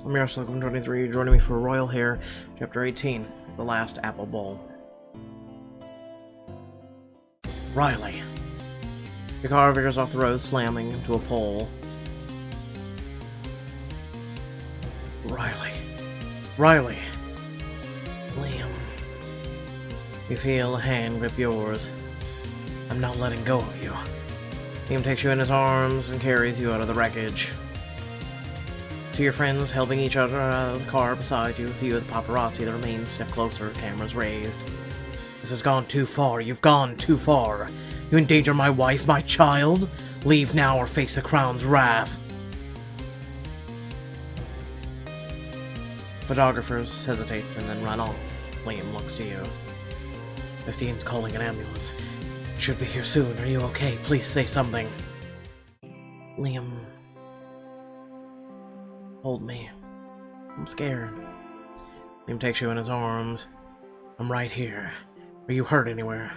I'm your Welcome 23, joining me for Royal Heir, Chapter 18, The Last Apple Bowl. Riley. Your car veers off the road, slamming into a pole. Riley. Liam. You feel a hand grip yours. I'm not letting go of you. Liam takes you in his arms and carries you out of the wreckage. To your friends helping each other out of the car beside you, a few of the paparazzi that remain step closer, cameras raised. This has gone too far. You've gone too far. You endanger my wife, my child. Leave now or face the crown's wrath. Photographers hesitate and then run off. Liam looks to you. Christine's calling an ambulance. Should be here soon. Are you okay? Please say something. Liam. Hold me. I'm scared. Liam takes you in his arms. I'm right here. Are you hurt anywhere?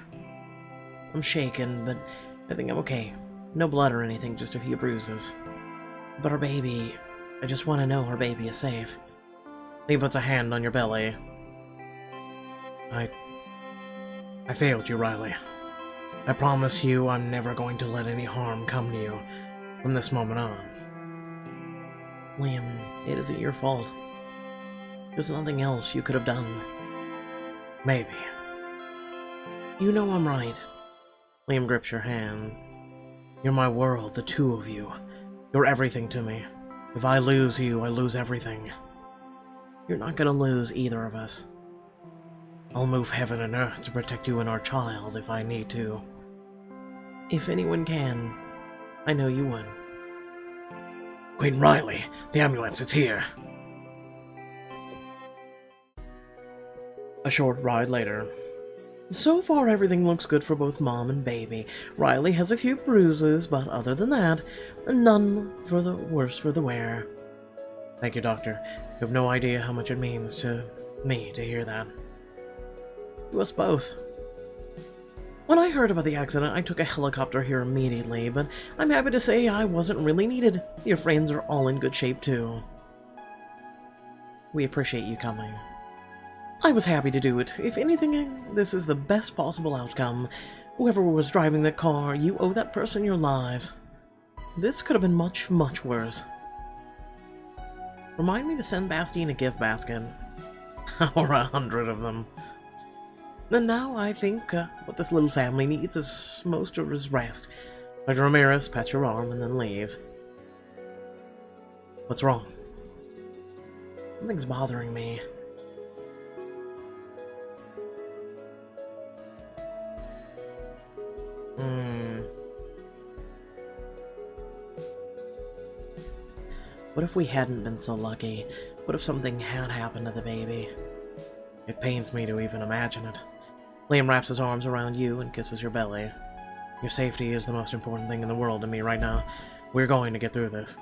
I'm shaken, but I think I'm okay. No blood or anything, just a few bruises. But our baby... I just want to know our baby is safe. Liam puts a hand on your belly. I failed you, Riley. I promise you I'm never going to let any harm come to you from this moment on. Liam, it isn't your fault. There's nothing else you could have done. Maybe. You know I'm right. Liam grips your hand. You're my world, the two of you. You're everything to me. If I lose you, I lose everything. You're not gonna lose either of us. I'll move heaven and earth to protect you and our child if I need to. If anyone can, I know you would. Queen Riley, the ambulance, it's here. A short ride later. So far everything looks good for both mom and baby. Riley has a few bruises, but other than that, none for the worse for the wear. Thank you, Doctor. You have no idea how much it means to me to hear that. To us both. When I heard about the accident, I took a helicopter here immediately, but I'm happy to say I wasn't really needed. Your friends are all in good shape, too. We appreciate you coming. I was happy to do it. If anything, this is the best possible outcome. Whoever was driving the car, you owe that person your lives. This could have been much, much worse. Remind me to send Bastien a gift basket. Or 100 of them. And now I think what this little family needs is most of his rest. Dr. Ramirez pats your arm and then leaves. What's wrong? Something's bothering me. What if we hadn't been so lucky? What if something had happened to the baby? It pains me to even imagine it. Liam wraps his arms around you and kisses your belly. Your safety is the most important thing in the world to me right now. We're going to get through this.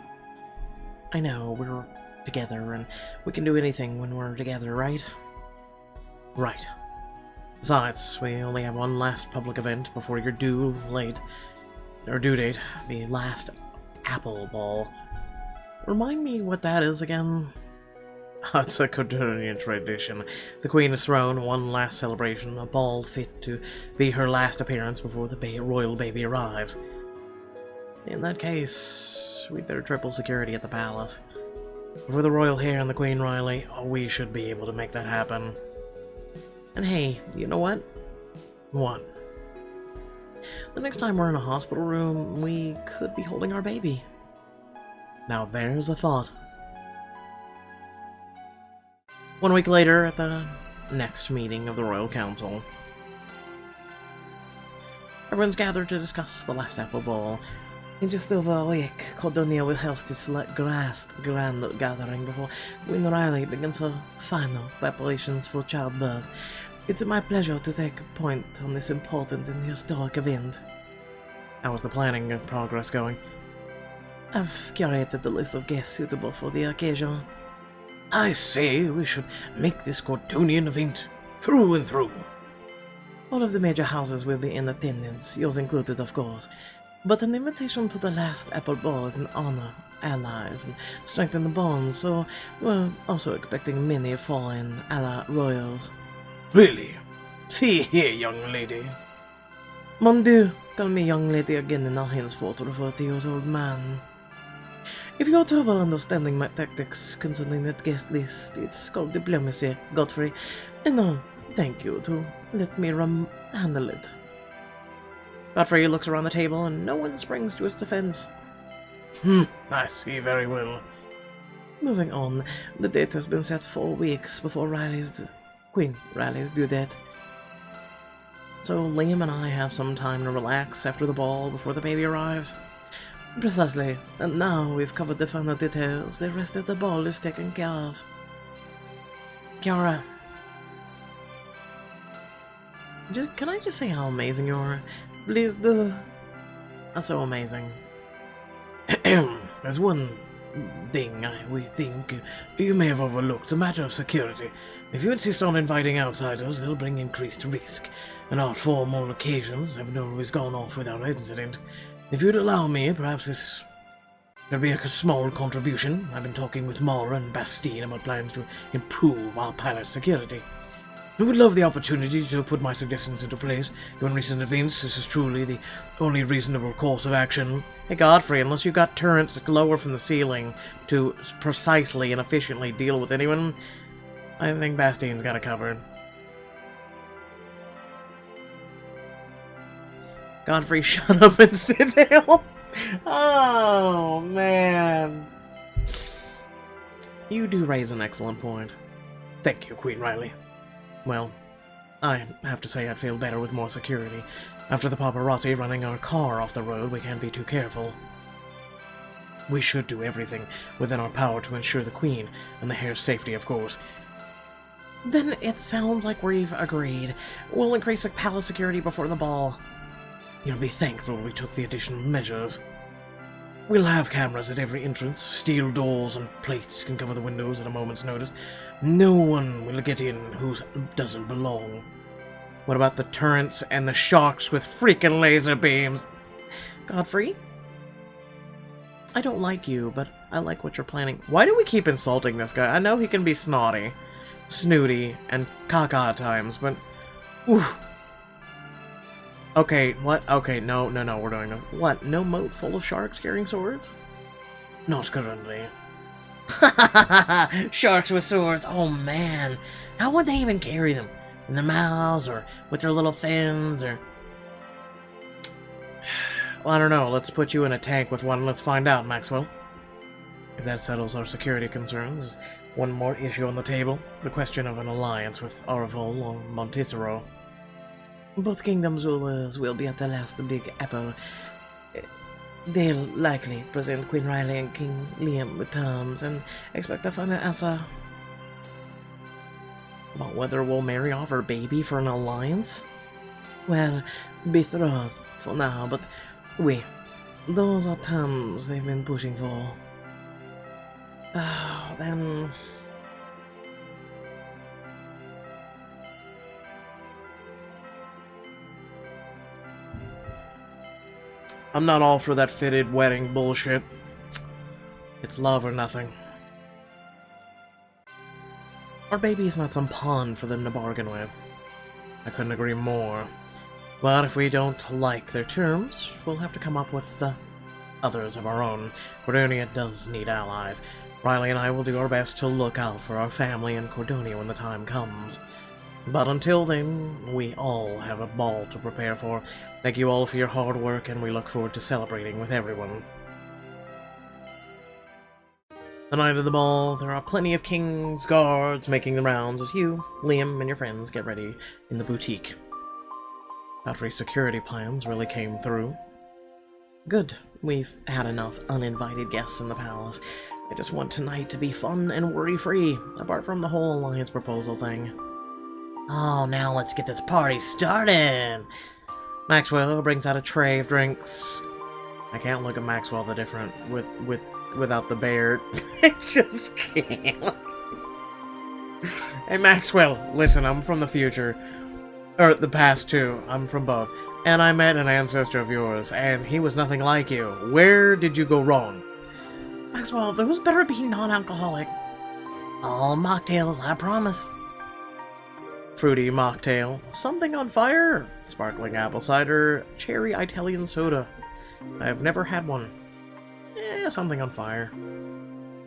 I know, we're together, and we can do anything when we're together, right? Right. Besides, we only have one last public event before your due date, the last Apple Bowl. Remind me what that is again? It's a Coturnian tradition. The Queen has thrown one last celebration, a ball fit to be her last appearance before the royal baby arrives. In that case, we'd better triple security at the palace. For the Royal Heir and the Queen Riley, we should be able to make that happen. And hey, you know what? What? The next time we're in a hospital room, we could be holding our baby. Now there's a thought. 1 week later, at the next meeting of the Royal Council, everyone's gathered to discuss the last Apple Bowl. In just over a week, Cordonia will host its grand gathering before Queen Riley begins her final preparations for childbirth. It's my pleasure to take point on this important and historic event. How is the planning and progress going? I've curated the list of guests suitable for the occasion. I say we should make this Cordonian event through and through. All of the major houses will be in attendance, yours included, of course. But an invitation to the last apple ball is an honor allies and strengthen the bonds, so we're also expecting many fallen a la royals. Really? See here, young lady. Mon Dieu, call me young lady again and I'll henceforth refer to you as old man. If you have trouble understanding my tactics concerning that guest list, it's called diplomacy, Godfrey, and no, thank you to let me handle it. Godfrey looks around the table and no one springs to his defense. I see very well. Moving on, the date has been set 4 weeks before Queen Riley's due date. So Liam and I have some time to relax after the ball before the baby arrives. Precisely, and now we've covered the final details, the rest of the ball is taken care of. Kiara. Can I just say how amazing you are? Please do. That's so amazing. There's one thing we think you may have overlooked, a matter of security. If you insist on inviting outsiders, they'll bring increased risk, and our formal occasions haven't always gone off without incident. If you'd allow me, perhaps this could be a small contribution. I've been talking with Mara and Bastine about plans to improve our palace security. I would love the opportunity to put my suggestions into place. Given recent events, this is truly the only reasonable course of action. Hey Godfrey, unless you've got turrets that lower from the ceiling to precisely and efficiently deal with anyone, I think Bastine's got it covered. Godfrey, shut up and sit down. Oh, man. You do raise an excellent point. Thank you, Queen Riley. Well, I have to say I'd feel better with more security. After the paparazzi running our car off the road, we can't be too careful. We should do everything within our power to ensure the Queen and the Heir's safety, of course. Then it sounds like we've agreed. We'll increase the palace security before the ball. You'll be thankful we took the additional measures. We'll have cameras at every entrance. Steel doors and plates can cover the windows at a moment's notice. No one will get in who doesn't belong. What about the turrets and the sharks with freaking laser beams? Godfrey? I don't like you, but I like what you're planning. Why do we keep insulting this guy? I know he can be snotty, snooty, and caca at times, but... Oof. Okay, what? Okay, no, we're doing no. What? No moat full of sharks carrying swords? Not currently. Sharks with swords. Oh man, how would they even carry them? In their mouths or with their little fins or? Well, I don't know. Let's put you in a tank with one. Let's find out, Maxwell. If that settles our security concerns, there's one more issue on the table: the question of an alliance with Arvol or Montisero. Both kingdoms' rulers will be at the last Big Apple. They'll likely present Queen Riley and King Liam with terms and expect a final answer about whether we'll marry off our baby for an alliance. Well, betrothed for now, but those are terms they've been pushing for. Then... I'm not all for that fitted wedding bullshit. It's love or nothing. Our baby is not some pawn for them to bargain with. I couldn't agree more. But if we don't like their terms, we'll have to come up with others of our own. Cordonia does need allies. Riley and I will do our best to look out for our family in Cordonia when the time comes. But until then, we all have a ball to prepare for. Thank you all for your hard work, and we look forward to celebrating with everyone. The night of the ball, there are plenty of King's guards making the rounds as you, Liam, and your friends get ready in the boutique. Godfrey's security plans really came through. Good. We've had enough uninvited guests in the palace. I just want tonight to be fun and worry-free, apart from the whole alliance proposal thing. Oh, now let's get this party started! Maxwell brings out a tray of drinks. I can't look at Maxwell the different without the beard. I just can't. Hey Maxwell, listen, I'm from the future. Or the past too. I'm from both. And I met an ancestor of yours, and he was nothing like you. Where did you go wrong? Maxwell, those better be non-alcoholic. All mocktails, I promise. Fruity mocktail, something on fire, sparkling apple cider, cherry Italian soda. I've never had one. Something on fire.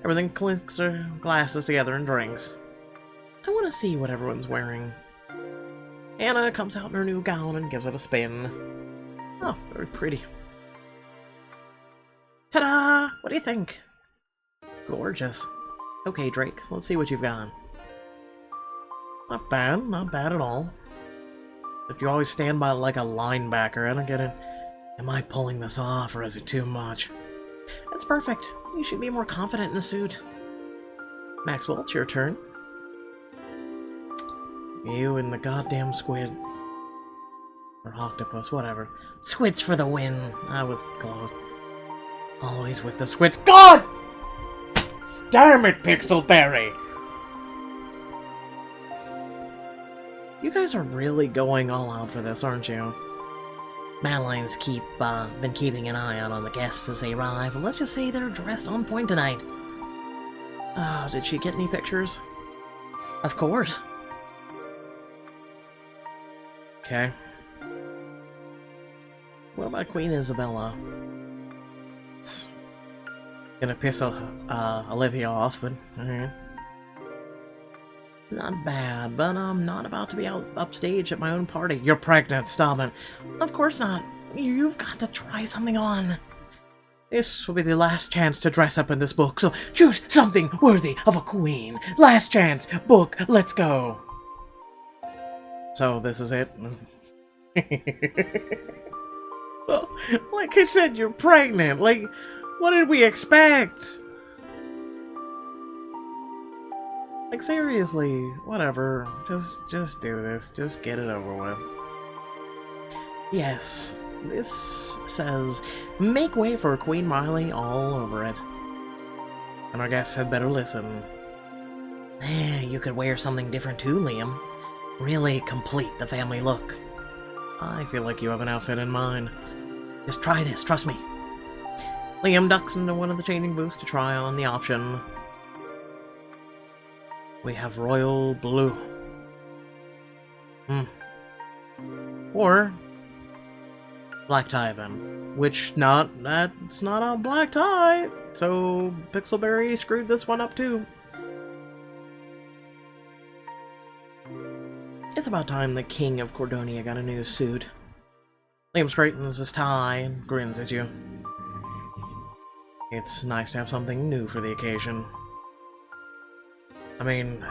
Everything clinks their glasses together and drinks. I want to see what everyone's wearing. Anna comes out in her new gown and gives it a spin. Oh, very pretty. Ta-da! What do you think? Gorgeous. Okay, Drake, let's see what you've got. Not bad at all. But you always stand by like a linebacker. I don't get it. Am I pulling this off, or is it too much? That's perfect. You should be more confident in a suit. Maxwell, it's your turn. You and the goddamn squid. Or octopus, whatever. Squids for the win. I was close. Always with the squids. God! Damn it, Pixelberry! You guys are really going all out for this, aren't you? Madeline's been keeping an eye out on the guests as they arrive, and let's just say they're dressed on point tonight. Did she get any pictures? Of course. Okay. What about Queen Isabella? It's gonna piss Olivia off, but alright. Not bad, but I'm not about to be upstage at my own party. You're pregnant, stop it. Of course not. You've got to try something on. This will be the last chance to dress up in this book, so choose something worthy of a queen. Last chance, book, let's go. So, this is it? Well, like I said, you're pregnant. Like, what did we expect? Like, seriously, whatever. Just do this. Just get it over with. Yes, this says, make way for Queen Riley all over it. And our guests had better listen. You could wear something different too, Liam. Really complete the family look. I feel like you have an outfit in mind. Just try this, trust me. Liam ducks into one of the changing booths to try on the option. We have royal blue. Or black tie then. Which that's not a black tie. So Pixelberry screwed this one up too. It's about time the King of Cordonia got a new suit. Liam straightens his tie and grins at you. It's nice to have something new for the occasion. I mean,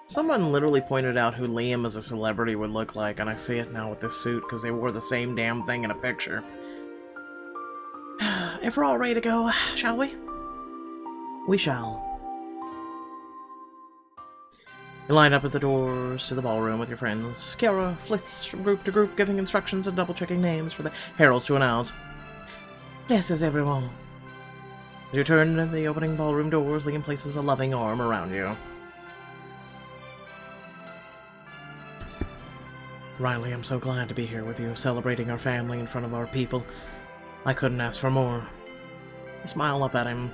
someone literally pointed out who Liam as a celebrity would look like, and I see it now with this suit because they wore the same damn thing in a picture. If we're all ready to go, shall we? We shall. You line up at the doors to the ballroom with your friends. Kiara flits from group to group, giving instructions and double-checking names for the heralds to announce. Yes, is everyone. As you turn to the opening ballroom doors, Liam places a loving arm around you. Riley, I'm so glad to be here with you, celebrating our family in front of our people. I couldn't ask for more. You smile up at him.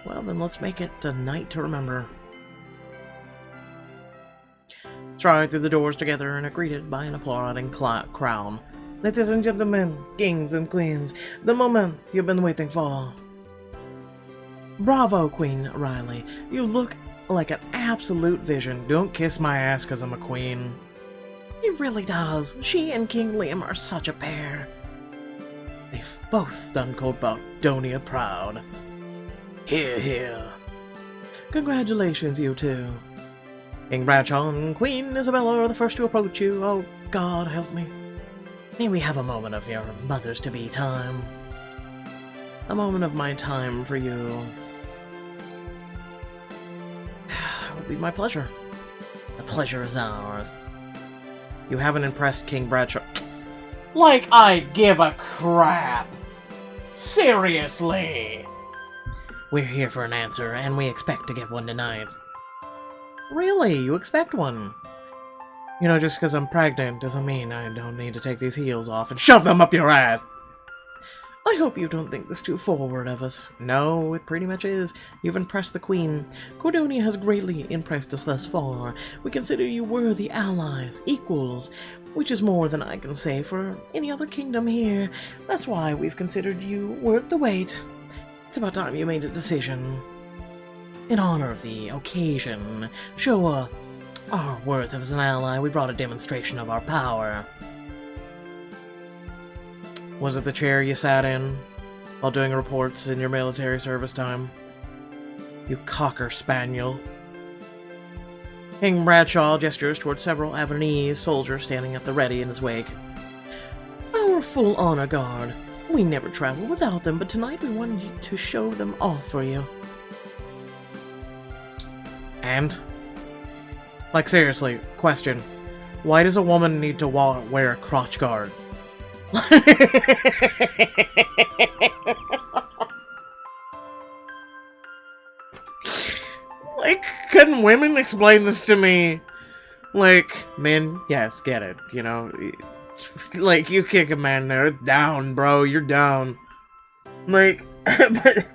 Well, then let's make it a night to remember. Stride through the doors together and are greeted by an applauding crowd. Ladies and gentlemen, kings and queens, the moment you've been waiting for. Bravo, Queen Riley. You look like an absolute vision. Don't kiss my ass because I'm a queen. He really does. She and King Liam are such a pair. They've both done Cordonia proud. Hear, hear. Congratulations, you two. King Bradshaw and Queen Isabella are the first to approach you. Oh, God, help me. May we have a moment of your mothers-to-be time. A moment of my time for you. It would be my pleasure. The pleasure is ours. You haven't impressed King Bradshaw. Like I give a crap! Seriously! We're here for an answer, and we expect to get one tonight. Really? You expect one? You know, just because I'm pregnant doesn't mean I don't need to take these heels off and shove them up your ass. I hope you don't think this too forward of us. No, it pretty much is. You've impressed the Queen. Cordonia has greatly impressed us thus far. We consider you worthy allies, equals, which is more than I can say for any other kingdom here. That's why we've considered you worth the wait. It's about time you made a decision. In honor of the occasion, show our worth as an ally, we brought a demonstration of our power. Was it the chair you sat in while doing reports in your military service time? You cocker spaniel. King Bradshaw gestures toward several Avernese soldiers standing at the ready in his wake. Our full honor guard. We never travel without them, but tonight we wanted to show them off for you. And? Like, seriously, question. Why does a woman need to wear a crotch guard? Like, can women explain this to me? Like, men, yes, get it, you know? Like, you kick a man there, it's down, bro, you're down. Like, but,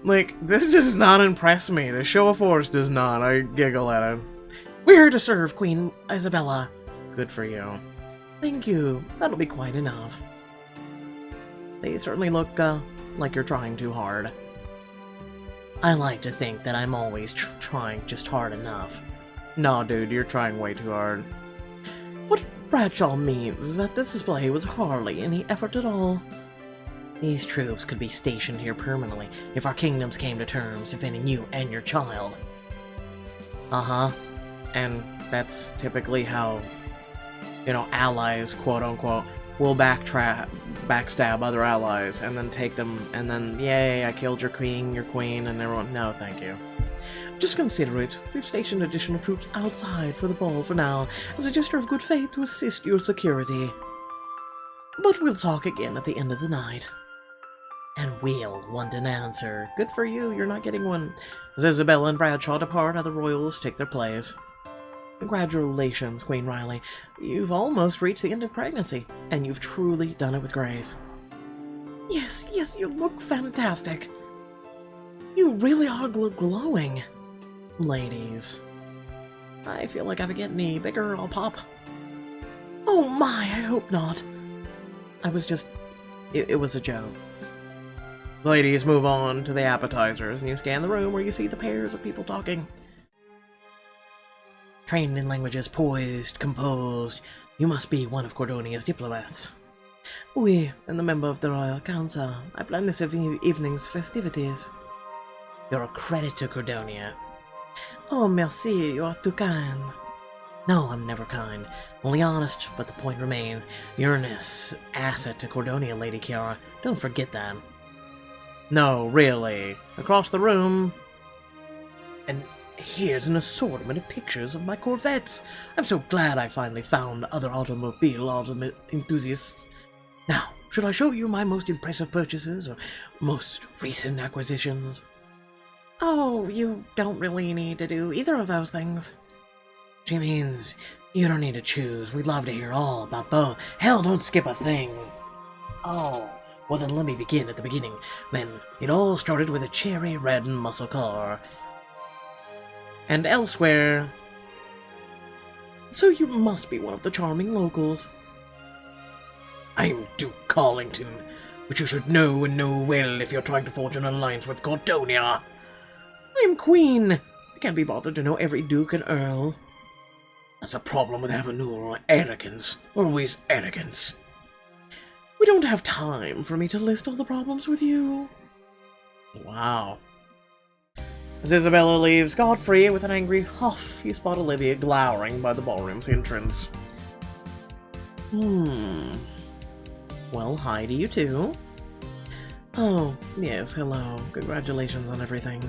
like, this does not impress me. The show of force does not. I giggle at it. We're here to serve Queen Isabella. Good for you. Thank you. That'll be quite enough. They certainly look, like you're trying too hard. I like to think that I'm always trying just hard enough. No, dude, you're trying way too hard. What Bradshaw means is that this display was hardly any effort at all. These troops could be stationed here permanently if our kingdoms came to terms defending you and your child. Uh-huh. And that's typically how, you know, allies, quote-unquote, will backstab other allies and then take them, and then, yay, I killed your queen, and everyone, no, thank you. Just consider it. We've stationed additional troops outside for the ball for now, as a gesture of good faith to assist your security. But we'll talk again at the end of the night. And we'll want an answer. Good for you, you're not getting one. As Isabella and Bradshaw depart, other royals take their place. Congratulations, Queen Riley. You've almost reached the end of pregnancy, and you've truly done it with grace. Yes, you look fantastic. You really are glowing. Ladies. I feel like if I get any bigger, I'll pop. Oh my, I hope not. I was just... It was a joke. Ladies move on to the appetizers, and you scan the room where you see the pairs of people talking. Trained in languages poised, composed, you must be one of Cordonia's diplomats. Oui, and the member of the Royal Council. I plan this evening's festivities. You're a credit to Cordonia. Oh, merci, you are too kind. No, I'm never kind. Only honest, but the point remains. You're an asset to Cordonia, Lady Kiara. Don't forget that. No, really. Across the room. And here's an assortment of pictures of my Corvettes. I'm so glad I finally found other automobile enthusiasts. Now, should I show you my most impressive purchases or most recent acquisitions? Oh, you don't really need to do either of those things. She means you don't need to choose. We'd love to hear all about both. Hell, don't skip a thing. Oh, well then let me begin at the beginning. Then, it all started with a cherry red muscle car. And elsewhere... So you must be one of the charming locals. I'm Duke Carlington, which you should know and know well if you're trying to forge an alliance with Cordonia. I'm Queen. I can't be bothered to know every Duke and Earl. That's a problem with Avenue. Arrogance. Always arrogance. We don't have time for me to list all the problems with you. Wow. As Isabella leaves Godfrey with an angry huff, you spot Olivia glowering by the ballroom's entrance. Well, hi to you too. Oh, yes, hello. Congratulations on everything.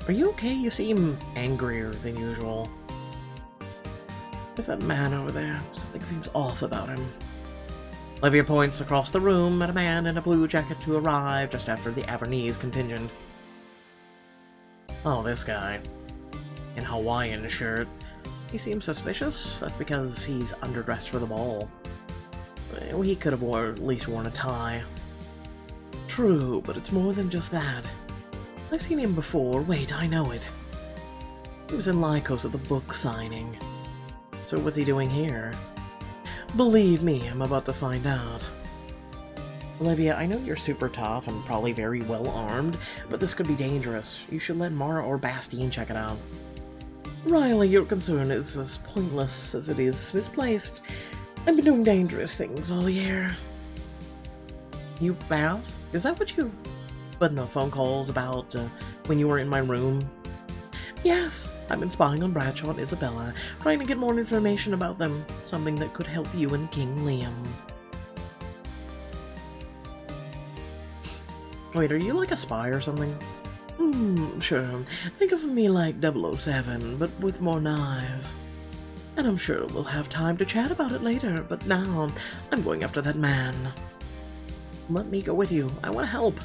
Are you okay? You seem angrier than usual. There's that man over there. Something seems off about him. Olivia points across the room at a man in a blue jacket to arrive just after the Avernese contingent. Oh, this guy. In Hawaiian shirt. He seems suspicious. That's because he's underdressed for the ball. He could have at least worn a tie. True, but it's more than just that. I've seen him before. Wait, I know it. He was in Lythikos at the book signing. So what's he doing here? Believe me, I'm about to find out. Olivia, I know you're super tough and probably very well armed, but this could be dangerous. You should let Mara or Bastien check it out. Riley, your concern is as pointless as it is misplaced. I've been doing dangerous things all year. You have? Is that what you've been on phone calls about when you were in my room? Yes, I've been spying on Bradshaw and Isabella, trying to get more information about them, something that could help you and King Liam. Wait, are you like a spy or something? Sure. Think of me like 007, but with more knives. And I'm sure we'll have time to chat about it later, but now I'm going after that man. Let me go with you. I want to help.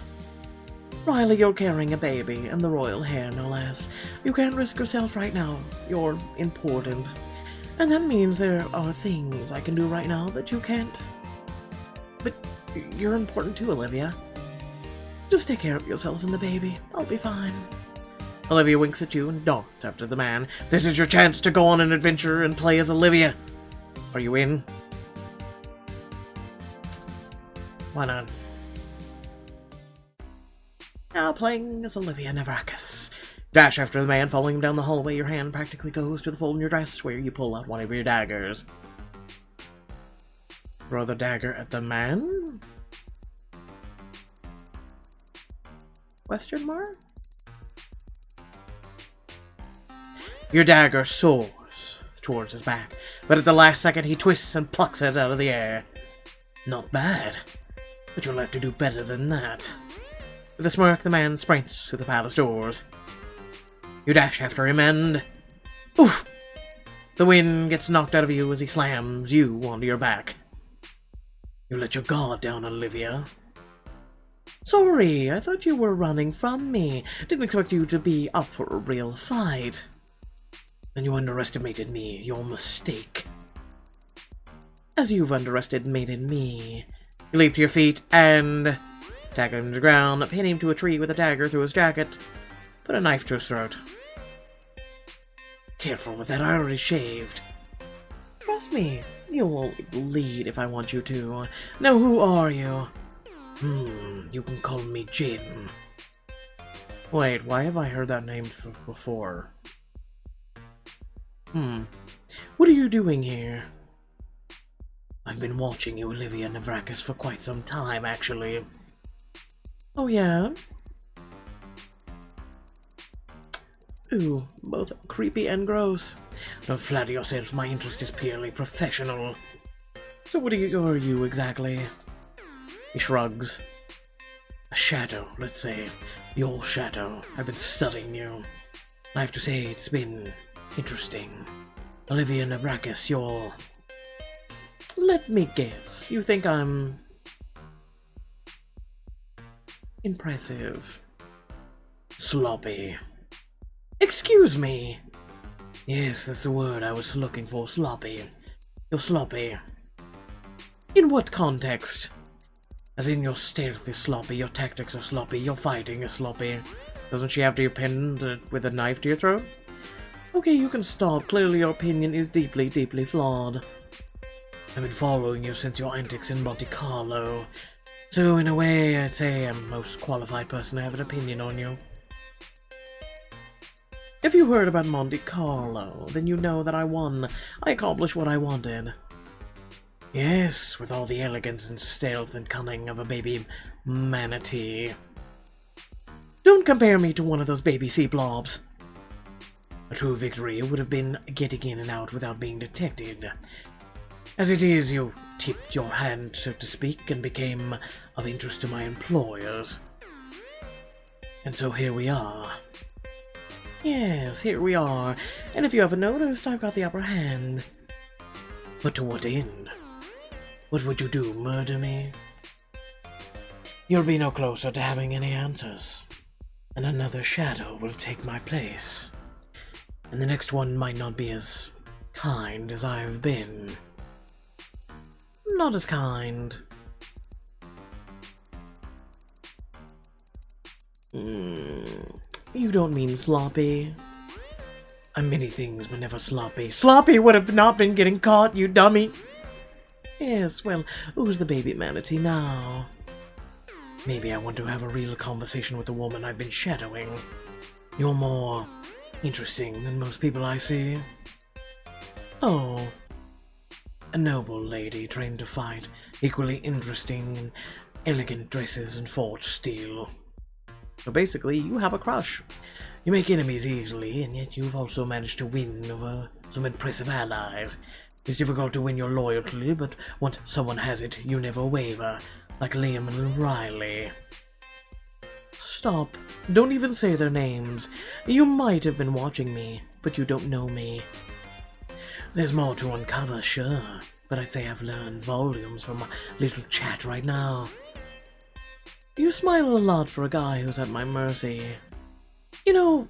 Riley, you're carrying a baby, and the Royal Heir, no less. You can't risk yourself right now. You're important. And that means there are things I can do right now that you can't. But you're important too, Olivia. Just take care of yourself and the baby. I'll be fine. Olivia winks at you and darts after the man. This is your chance to go on an adventure and play as Olivia. Are you in? Why not? Now playing as Olivia Navrakis. Dash after the man, following him down the hallway. Your hand practically goes to the fold in your dress where you pull out one of your daggers. Throw the dagger at the man? Question mark? Your dagger soars towards his back, but at the last second he twists and plucks it out of the air. Not bad, but you'll have to do better than that. With a smirk, the man sprints through the palace doors. You dash after him and... Oof! The wind gets knocked out of you as he slams you onto your back. You let your guard down, Olivia. Sorry, I thought you were running from me. Didn't expect you to be up for a real fight. Then you underestimated me. Your mistake. As you've underestimated me. You leap to your feet and... Tag him to the ground, pin him to a tree with a dagger through his jacket. Put a knife to his throat. Careful with that, I already shaved. Trust me, you'll bleed if I want you to. Now who are you? You can call me Jim. Wait, why have I heard that name before? What are you doing here? I've been watching you, Olivia Navrakis, for quite some time, actually. Oh, yeah? Ooh, both creepy and gross. Don't flatter yourself, my interest is purely professional. So what are you exactly? He shrugs. A shadow, let's say. Your shadow. I've been studying you. I have to say, it's been interesting. Olivia Navrakis, you're... Let me guess. You think I'm... impressive. Sloppy. Excuse me! Yes, that's the word I was looking for. Sloppy. You're sloppy. In what context? As in, your stealth is sloppy, your tactics are sloppy, your fighting is sloppy. Doesn't she have to be pinned with a knife to your throat? Okay, you can stop. Clearly your opinion is deeply, deeply flawed. I've been following you since your antics in Monte Carlo. So, in a way, I'd say I'm the most qualified person to have an opinion on you. If you heard about Monte Carlo, then you know that I won. I accomplished what I wanted. Yes, with all the elegance and stealth and cunning of a baby manatee. Don't compare me to one of those baby sea blobs. A true victory would have been getting in and out without being detected. As it is, you tipped your hand, so to speak, and became of interest to my employers. And so here we are. Yes, here we are, and if you haven't noticed, I've got the upper hand. But to what end? What would you do, murder me? You'll be no closer to having any answers, and another shadow will take my place. And the next one might not be as kind as I have been. Not as kind. You don't mean sloppy. I'm many things, but never sloppy. Sloppy would have not been getting caught, you dummy! Yes, well, who's the baby manatee now? Maybe I want to have a real conversation with the woman I've been shadowing. You're more interesting than most people I see. Oh. A noble lady trained to fight, equally interesting in elegant dresses and forged steel. So basically, you have a crush. You make enemies easily, and yet you've also managed to win over some impressive allies. It's difficult to win your loyalty, but once someone has it, you never waver, like Liam and Riley. Stop. Don't even say their names. You might have been watching me, but you don't know me. There's more to uncover, sure, but I'd say I've learned volumes from my little chat right now. You smile a lot for a guy who's at my mercy. You know,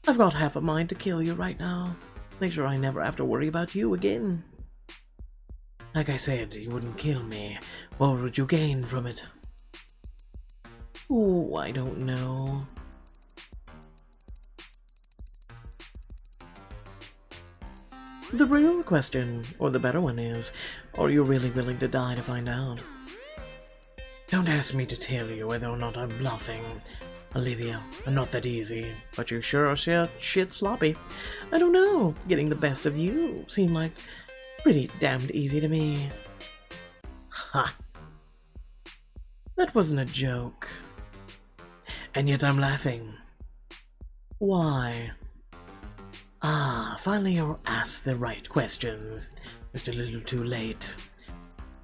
I've got half a mind to kill you right now. Make sure I never have to worry about you again. Like I said, you wouldn't kill me. What would you gain from it? Oh, I don't know. The real question, or the better one is, are you really willing to die to find out? Don't ask me to tell you whether or not I'm bluffing. Olivia, I'm not that easy. But you sure are shit sloppy. I don't know, getting the best of you seemed like pretty damned easy to me. Ha! That wasn't a joke. And yet I'm laughing. Why? Ah, finally you're asked the right questions. Just a little too late.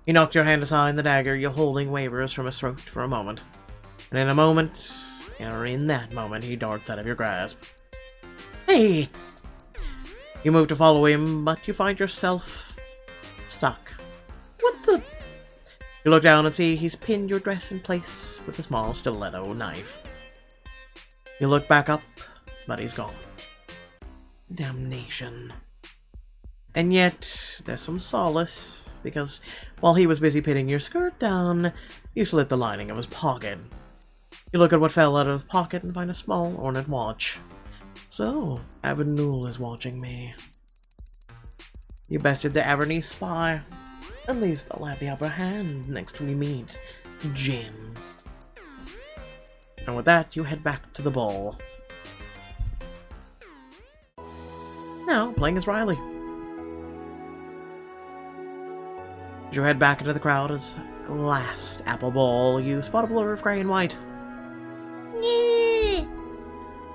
He knocked your hand aside, and the dagger you're holding wavers from his throat for a moment. And in a moment, or in that moment, he darts out of your grasp. Hey! You move to follow him, but you find yourself stuck. What the? You look down and see he's pinned your dress in place with a small stiletto knife. You look back up, but he's gone. Damnation. And yet, there's some solace, because while he was busy pinning your skirt down, you slit the lining of his pocket. You look at what fell out of the pocket and find a small ornate watch. So, Avenul is watching me. You bested the Avernese spy. At least I'll have the upper hand next we meet Jim. And with that, you head back to the ball. Now, playing as Riley. As you head back into the crowd as last apple ball, you spot a blur of grey and white.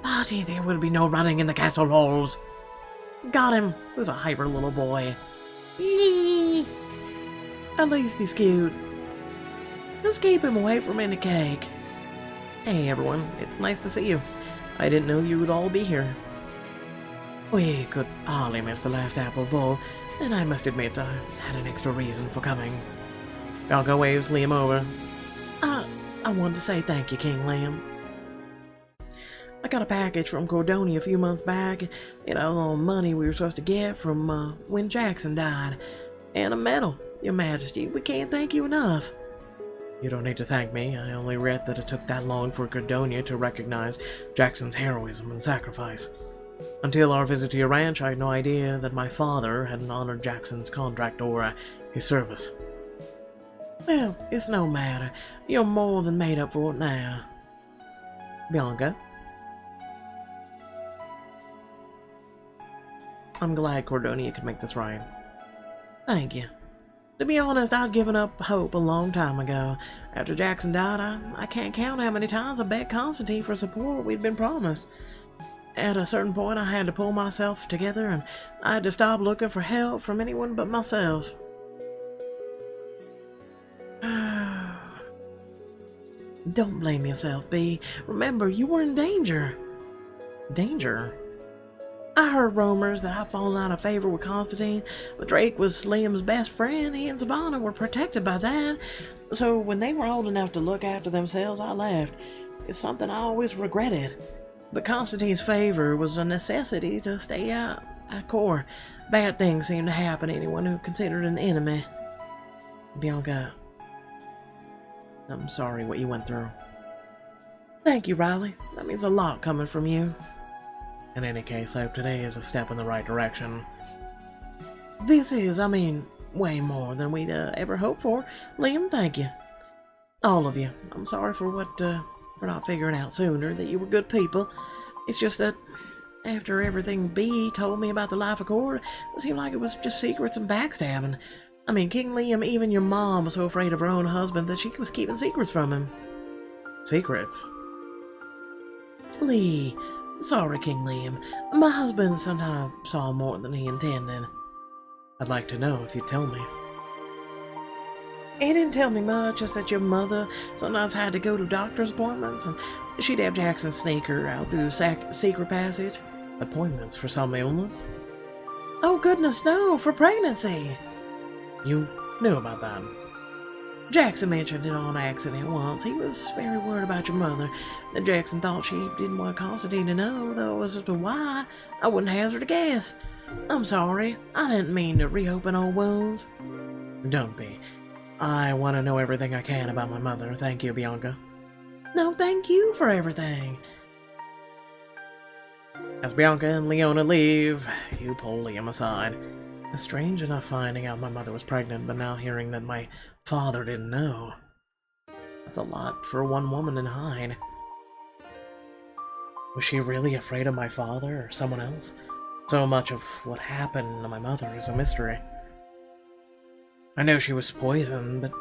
Party, there will be no running in the castle halls. Got him! Who's a hyper little boy. At least he's cute. Just keep him away from any cake. Hey everyone, it's nice to see you. I didn't know you would all be here. We could hardly miss the last apple bowl, and I must admit I had an extra reason for coming. Yalka waves Liam over. I wanted to say thank you, King Liam. I got a package from Cordonia a few months back. It had all the money we were supposed to get from when Jackson died. And a medal. Your Majesty, we can't thank you enough. You don't need to thank me. I only read that it took that long for Cordonia to recognize Jackson's heroism and sacrifice. Until our visit to your ranch, I had no idea that my father hadn't honored Jackson's contract or his service. Well, it's no matter. You're more than made up for it now. Bianca? I'm glad Cordonia could make this right. Thank you. To be honest, I'd given up hope a long time ago. After Jackson died, I can't count how many times I begged Constantine for support we'd been promised. At a certain point, I had to pull myself together, and I had to stop looking for help from anyone but myself. Don't blame yourself, B. Remember, you were in danger. Danger? I heard rumors that I'd fallen out of favor with Constantine, but Drake was Liam's best friend. He and Savannah were protected by that. So when they were old enough to look after themselves, I left. It's something I always regretted. But Constantine's favor was a necessity to stay at core. bad things seem to happen to anyone who considered an enemy. Bianca, I'm sorry what you went through. Thank you, Riley. That means a lot coming from you. In any case, I hope today is a step in the right direction. This is, way more than we'd ever hoped for. Liam, thank you. All of you. I'm sorry for for not figuring out sooner that you were good people. It's just that after everything B told me about the life accord, it seemed like it was just secrets and backstabbing. King Liam, even your mom was so afraid of her own husband that she was keeping secrets from him. Secrets? Lee, sorry, King Liam. My husband sometimes saw more than he intended. I'd like to know if you'd tell me. He didn't tell me much, just that your mother sometimes had to go to doctor's appointments, and she'd have Jackson sneak her out through secret passage. Appointments for some illness? Oh, goodness, no, for pregnancy. You knew about that? Jackson mentioned it on accident once. He was very worried about your mother. Jackson thought she didn't want Constantine to know, though as to why, I wouldn't hazard a guess. I'm sorry. I didn't mean to reopen old wounds. Don't be. I want to know everything I can about my mother. Thank you, Bianca. No, thank you for everything. As Bianca and Leona leave, you pull Liam aside. It's strange enough finding out my mother was pregnant, but now hearing that my father didn't know. That's a lot for one woman to hide. Was she really afraid of my father or someone else? So much of what happened to my mother is a mystery. I know she was poisoned, but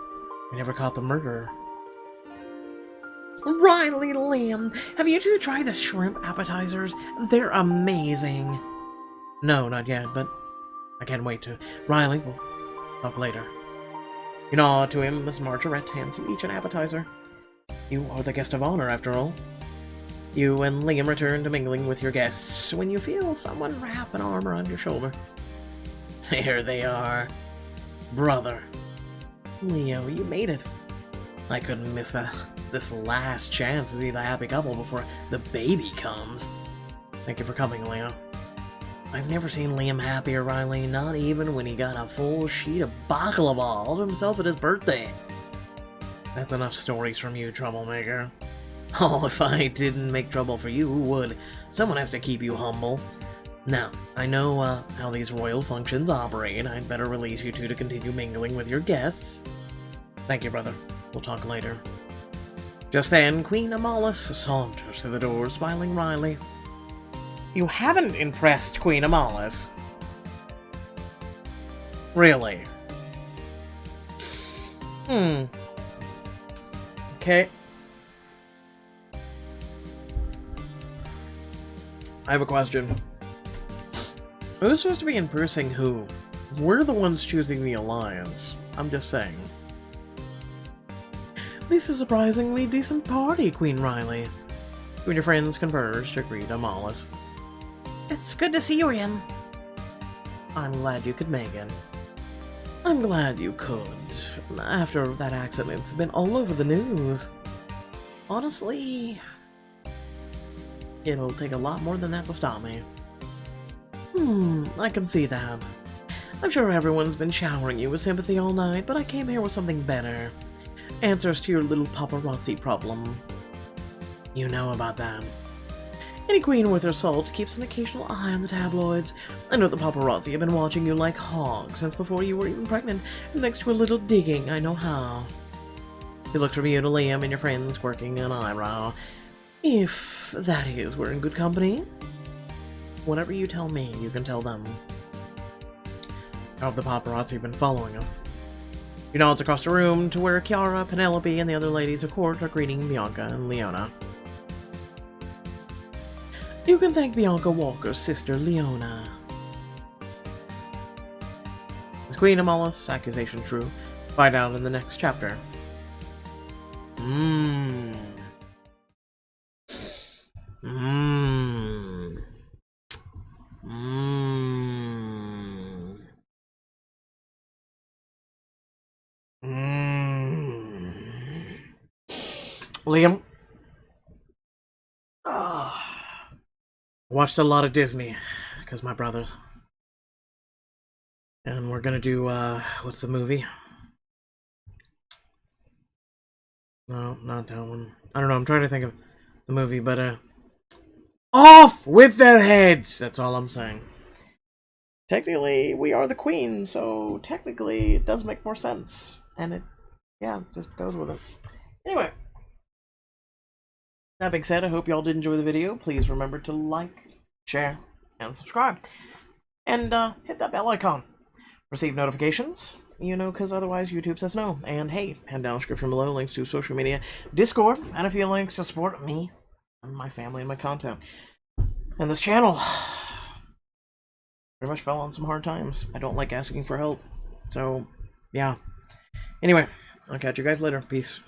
we never caught the murderer. Riley, Liam, have you two tried the shrimp appetizers? They're amazing. No, not yet, but I can't wait to. Riley, we'll talk later. You nod to him as Margaret hands you each an appetizer. You are the guest of honor, after all. You and Liam return to mingling with your guests when you feel someone wrap an arm around your shoulder. There they are. Brother. Leo, you made it. I couldn't miss this last chance to see the happy couple before the baby comes. Thank you for coming, Leo. I've never seen Liam happier, Riley, not even when he got a full sheet of baklava all to himself at his birthday. That's enough stories from you, troublemaker. Oh, if I didn't make trouble for you, who would? Someone has to keep you humble. Now, I know how these royal functions operate. I'd better release you two to continue mingling with your guests. Thank you, brother. We'll talk later. Just then, Queen Amalis saunters through the door, smiling wryly. You haven't impressed Queen Amalis. Really? Okay. I have a question. Who's supposed to be impressing who? We're the ones choosing the alliance. I'm just saying. This is a surprisingly decent party, Queen Riley. You and your friends converge to greet Amalis. It's good to see you again. I'm glad you could make it. I'm glad you could. After that accident, it's been all over the news. Honestly, it'll take a lot more than that to stop me. I can see that. I'm sure everyone's been showering you with sympathy all night, but I came here with something better. Answers to your little paparazzi problem. You know about that. Any queen worth her salt keeps an occasional eye on the tabloids. I know the paparazzi have been watching you like hogs since before you were even pregnant, and thanks to a little digging, I know how. You looked from you to Liam and your friends working an eyebrow. If that is, we're in good company. Whatever you tell me, you can tell them. How have the paparazzi been following us? He nods across the room to where Chiara, Penelope, and the other ladies of court are greeting Bianca and Leona. You can thank Bianca Walker's sister, Leona. Is Queen Amalis' accusation true? Find out in the next chapter. Liam? Watched a lot of Disney, because my brothers. And we're gonna do, what's the movie? No, not that one. I don't know, I'm trying to think of the movie, but, off with their heads! That's all I'm saying. Technically, we are the queen, so technically it does make more sense. And it, yeah, just goes with it. Anyway. That being said, I hope y'all did enjoy the video. Please remember to like, share, and subscribe. And, hit that bell icon. Receive notifications, you know, because otherwise YouTube says no. And hey, hand down description below, links to social media, Discord, and a few links to support me and my family and my content. And this channel pretty much fell on some hard times. I don't like asking for help. So, yeah. Anyway, I'll catch you guys later. Peace.